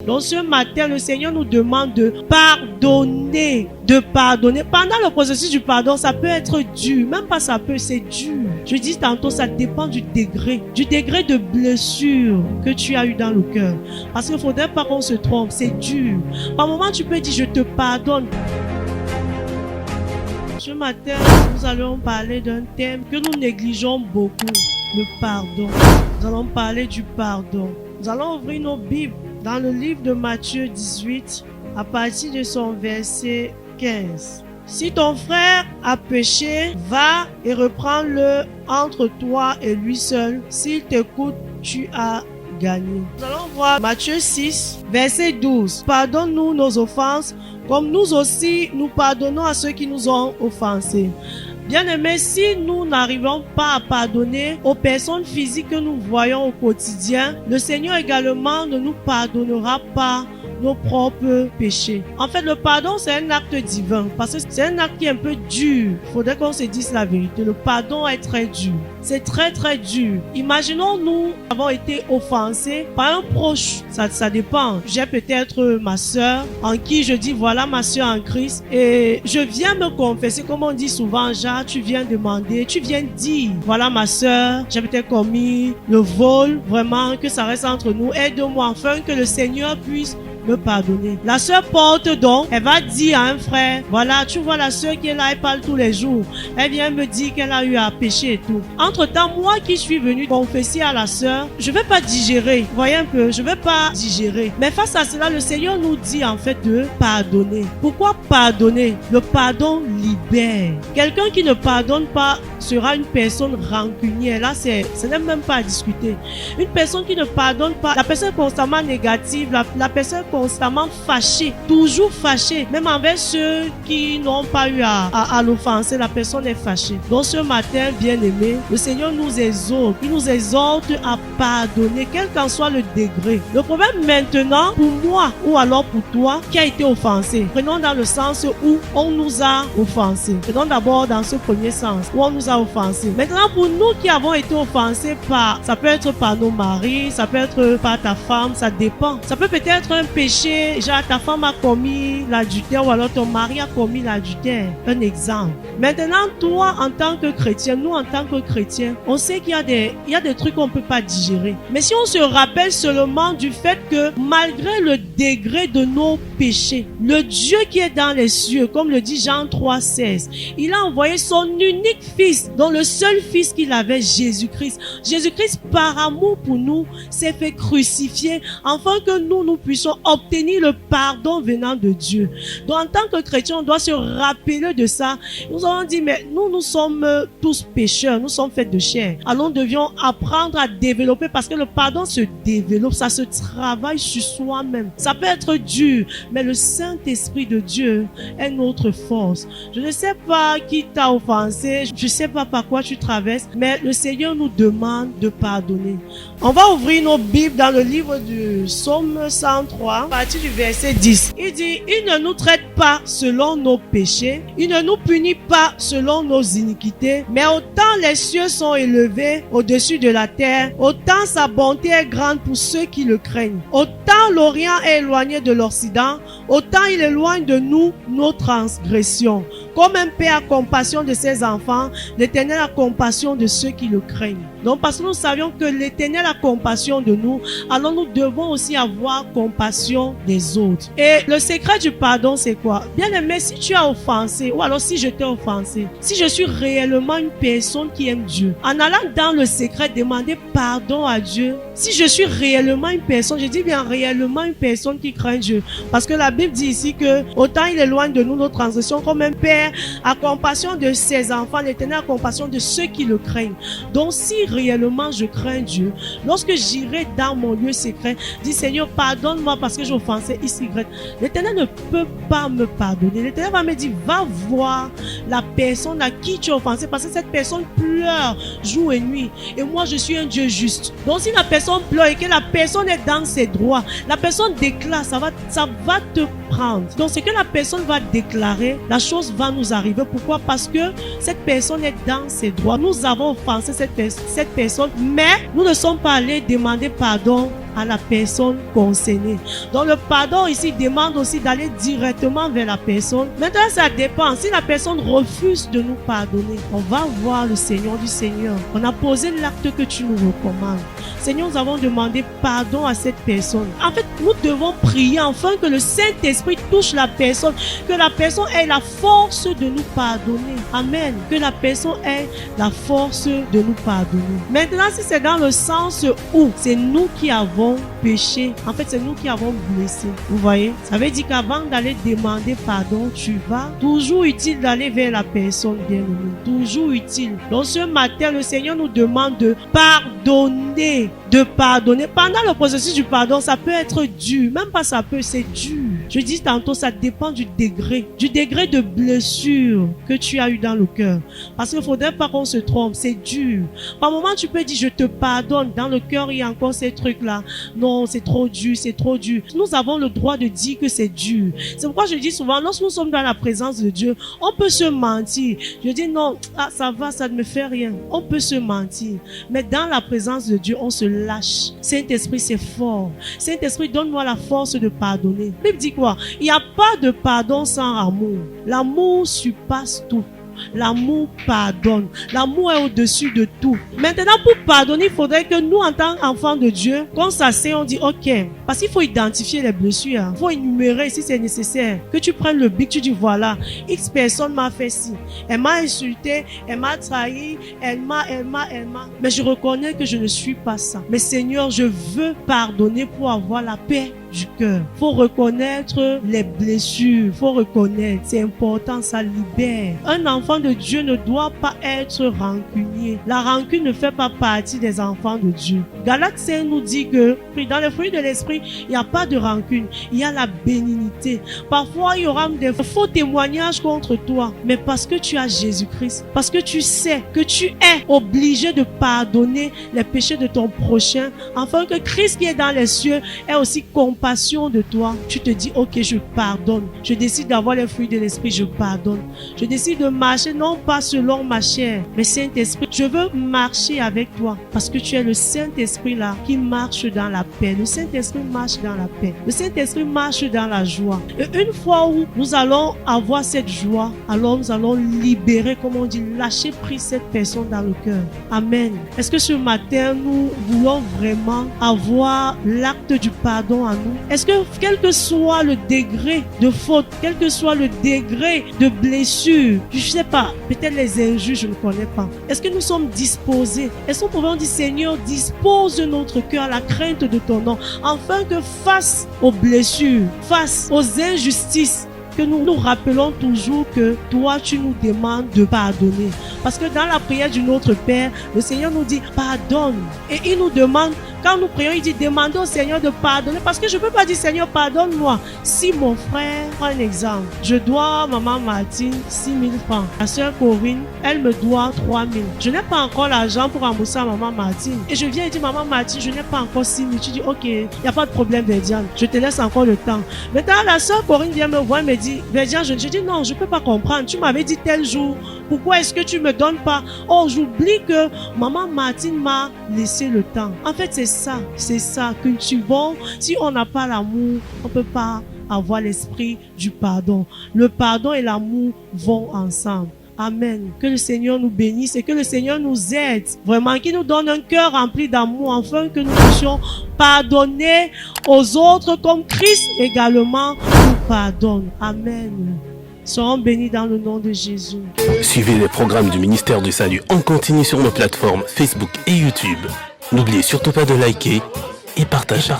Donc ce matin, le Seigneur nous demande de pardonner. De pardonner. Pendant le processus du pardon, ça peut être dur. Même pas ça peut, c'est dur. Je dis tantôt, ça dépend du degré de blessure que tu as eu dans le cœur. Parce qu'il ne faudrait pas qu'on se trompe, c'est dur. Par moment, tu peux dire, je te pardonne. Ce matin, nous allons parler d'un thème que nous négligeons beaucoup, le pardon. Nous allons parler du pardon. Nous allons ouvrir nos Bibles dans le livre de Matthieu 18, à partir de son verset 15. Si ton frère a péché, va et reprends-le entre toi et lui seul. S'il t'écoute, tu as gagné. Nous allons voir Matthieu 6, verset 12. Pardonne-nous nos offenses, comme nous aussi nous pardonnons à ceux qui nous ont offensés. Bien-aimés, si nous n'arrivons pas à pardonner aux personnes physiques que nous voyons au quotidien, le Seigneur également ne nous pardonnera pas nos propres péchés. En fait, le pardon, c'est un acte divin, parce que c'est un acte qui est un peu dur. Il faudrait qu'on se dise la vérité. Le pardon est très dur. C'est très très dur. Imaginons nous avons été offensés par un proche. Ça dépend. J'ai peut-être ma soeur en qui je dis voilà ma soeur en Christ et je viens me confesser, comme on dit souvent, Jacques, tu viens demander, tu viens dire voilà ma soeur, j'ai peut-être commis le vol, vraiment que ça reste entre nous, aide-moi afin que le Seigneur puisse me pardonner. La sœur porte donc, elle va dire à un frère, voilà, tu vois la sœur qui est là, elle parle tous les jours. Elle vient me dire qu'elle a eu à pécher et tout. Entre-temps, moi qui suis venu confesser à la sœur, je vais pas digérer. Voyez un peu, je vais pas digérer. Mais face à cela, le Seigneur nous dit en fait de pardonner. Pourquoi pardonner? Le pardon libère. Quelqu'un qui ne pardonne pas sera une personne rancunière. Là, ce n'est même pas à discuter. Une personne qui ne pardonne pas, la personne constamment négative, la personne constamment fâchée, toujours fâchée, même envers ceux qui n'ont pas eu à l'offenser, la personne est fâchée. Donc ce matin, bien-aimé, le Seigneur nous exhorte, il nous exhorte à pardonner, quel qu'en soit le degré. Le problème maintenant, pour moi ou alors pour toi qui a été offensé, prenons dans le sens où on nous a offensé. Prenons d'abord dans ce premier sens, où on nous a offensé. Maintenant, pour nous qui avons été offensés par, ça peut être par nos maris, ça peut être par ta femme, ça dépend. Ça peut peut-être un péché, genre ta femme a commis l'adultère ou alors ton mari a commis l'adultère. Un exemple. Maintenant, toi en tant que chrétien, nous en tant que chrétiens, on sait qu'il y a des trucs qu'on ne peut pas digérer. Mais si on se rappelle seulement du fait que malgré le degré de nos péchés, le Dieu qui est dans les cieux, comme le dit Jean 3,16, il a envoyé son unique fils, dont le seul fils qu'il avait, Jésus-Christ. Jésus-Christ, par amour pour nous, s'est fait crucifier afin que nous puissions obtenir le pardon venant de Dieu. Donc en tant que chrétien, on doit se rappeler de ça. Nous avons dit, mais nous sommes tous pécheurs, nous sommes faits de chair. Alors nous devions apprendre à développer, parce que le pardon se développe, ça se travaille sur soi-même. Ça peut être dur, mais le Saint-Esprit de Dieu est notre force. Je ne sais pas qui t'a offensé, je ne sais pas par quoi tu traverses, mais le Seigneur nous demande de pardonner. On va ouvrir nos Bibles dans le livre du Psaume 103, à partir du verset 10. Il dit, il ne nous traite pas selon nos péchés, il ne nous punit pas selon nos iniquités, mais autant les cieux sont élevés au-dessus de la terre, autant sa bonté est grande pour ceux qui le craignent. Autant l'Orient est éloigné de l'Occident, autant il éloigne de nous nos transgressions. Comme un père a compassion de ses enfants, l'Éternel a compassion de ceux qui le craignent. Donc parce que nous savions que l'Éternel a compassion de nous, alors nous devons aussi avoir compassion des autres. Et le secret du pardon, c'est quoi? Bien aimé, si tu as offensé, ou alors si je t'ai offensé, si je suis réellement une personne qui aime Dieu, en allant dans le secret demander pardon à Dieu, si je suis réellement une personne, je dis bien réellement une personne qui craint Dieu, parce que la Bible dit ici que autant il éloigne de nous nos transgressions, comme un père a compassion de ses enfants, l'Éternel a compassion de ceux qui le craignent. Donc si réellement je crains Dieu, lorsque j'irai dans mon lieu secret, dis Seigneur, pardonne-moi parce que j'ai offensé ici. L'Éternel ne peut pas me pardonner. L'Éternel va me dire, va voir la personne à qui tu as offensé, parce que cette personne pleure jour et nuit. Et moi, je suis un Dieu juste. Donc si la personne pleure et que la personne est dans ses droits, la personne déclare, ça va te prendre. Donc ce que la personne va déclarer, la chose va nous arriver. Pourquoi? Parce que cette personne est dans ses droits. Nous avons offensé cette personne, mais nous ne sommes pas allés demander pardon à la personne concernée. Donc le pardon ici demande aussi d'aller directement vers la personne. Maintenant, ça dépend. Si la personne refuse de nous pardonner, on va voir le Seigneur du Seigneur. On a posé l'acte que tu nous recommandes. Seigneur, nous avons demandé pardon à cette personne. En fait, nous devons prier afin que le Saint-Esprit touche la personne, que la personne ait la force de nous pardonner. Amen. Que la personne ait la force de nous pardonner. Maintenant, si c'est dans le sens où c'est nous qui avons péché, en fait, c'est nous qui avons blessé. Vous voyez? Ça veut dire qu'avant d'aller demander pardon, tu vas toujours utile d'aller vers la personne bien-aimée. Toujours utile. Donc, ce matin, le Seigneur nous demande de pardonner. De pardonner. Pendant le processus du pardon, ça peut être dur. Même pas ça peut, c'est dur. Je dis tantôt, ça dépend du degré de blessure que tu as eu dans le cœur. Parce qu'il ne faudrait pas qu'on se trompe, c'est dur. Par moment, tu peux dire, je te pardonne. Dans le cœur, il y a encore ces trucs-là. Non, c'est trop dur, c'est trop dur. Nous avons le droit de dire que c'est dur. C'est pourquoi je dis souvent, lorsque nous sommes dans la présence de Dieu, on peut se mentir. Je dis non, ça va, ça ne me fait rien. On peut se mentir. Mais dans la présence de Dieu, on se lâche. Saint-Esprit, c'est fort. Saint-Esprit, donne-moi la force de pardonner. La Bible dit quoi? Il n'y a pas de pardon sans amour. L'amour surpasse tout. L'amour pardonne. L'amour est au-dessus de tout. Maintenant, pour pardonner, il faudrait que nous, en tant qu'enfants de Dieu, quand ça c'est, on dit OK. Parce qu'il faut identifier les blessures. Il faut énumérer si c'est nécessaire. Que tu prennes le bic, tu dis voilà, X personne m'a fait ci. Elle m'a insulté, elle m'a trahi, elle m'a. Mais je reconnais que je ne suis pas ça. Mais Seigneur, je veux pardonner pour avoir la paix du cœur. Faut reconnaître les blessures. Faut reconnaître. C'est important, ça libère. Un enfant de Dieu ne doit pas être rancunier. La rancune ne fait pas partie des enfants de Dieu. Galates 5 nous dit que dans les fruits de l'esprit, il n'y a pas de rancune. Il y a la bénignité. Parfois, il y aura des faux témoignages contre toi. Mais parce que tu as Jésus-Christ, parce que tu sais que tu es obligé de pardonner les péchés de ton prochain, afin que Christ qui est dans les cieux ait aussi compassion de toi. Tu te dis, ok, je pardonne. Je décide d'avoir les fruits de l'esprit, je pardonne. Je décide de marcher non pas selon ma chair, mais Saint-Esprit, je veux marcher avec toi parce que tu es le Saint-Esprit là qui marche dans la paix. Le Saint-Esprit marche dans la paix. Le Saint-Esprit marche dans la joie. Et une fois où nous allons avoir cette joie, alors nous allons libérer, comme on dit, lâcher prise cette personne dans le cœur. Amen. Est-ce que ce matin, nous voulons vraiment avoir l'acte du pardon en nous? Est-ce que, quel que soit le degré de faute, quel que soit le degré de blessure, je sais pas, peut-être les injures, je ne connais pas. Est-ce que nous sommes disposés? Est-ce qu'on pourrait dire, Seigneur, dispose notre cœur à la crainte de ton nom, afin que face aux blessures, face aux injustices, que nous nous rappelons toujours que toi, tu nous demandes de pardonner. Parce que dans la prière du Notre Père, le Seigneur nous dit pardonne. Et il nous demande, quand nous prions, il dit demandez au Seigneur de pardonner. Parce que je ne peux pas dire Seigneur, pardonne-moi. Si mon frère, prends un exemple, je dois à maman Martine 6 000 francs. La sœur Corinne, elle me doit 3 000. Je n'ai pas encore l'argent pour rembourser à maman Martine. Et je viens et dis maman Martine, je n'ai pas encore 6 000. Tu dis ok, il n'y a pas de problème, Verdiane. Je te laisse encore le temps. Maintenant, la sœur Corinne vient me voir et me dit, Verdiane, je dis non, je ne peux pas comprendre. Tu m'avais dit tel jour. Pourquoi est-ce que tu me donnes pas? Oh, j'oublie que maman Martine m'a laissé le temps. En fait, c'est ça. Cultivons. Si on n'a pas l'amour, on peut pas avoir l'esprit du pardon. Le pardon et l'amour vont ensemble. Amen. Que le Seigneur nous bénisse et que le Seigneur nous aide. Vraiment, qu'il nous donne un cœur rempli d'amour afin que nous puissions pardonner aux autres comme Christ également nous pardonne. Amen. Soyons bénis dans le nom de Jésus. Suivez les programmes du ministère du Salut en continu sur nos plateformes Facebook et YouTube. N'oubliez surtout pas de liker et partager.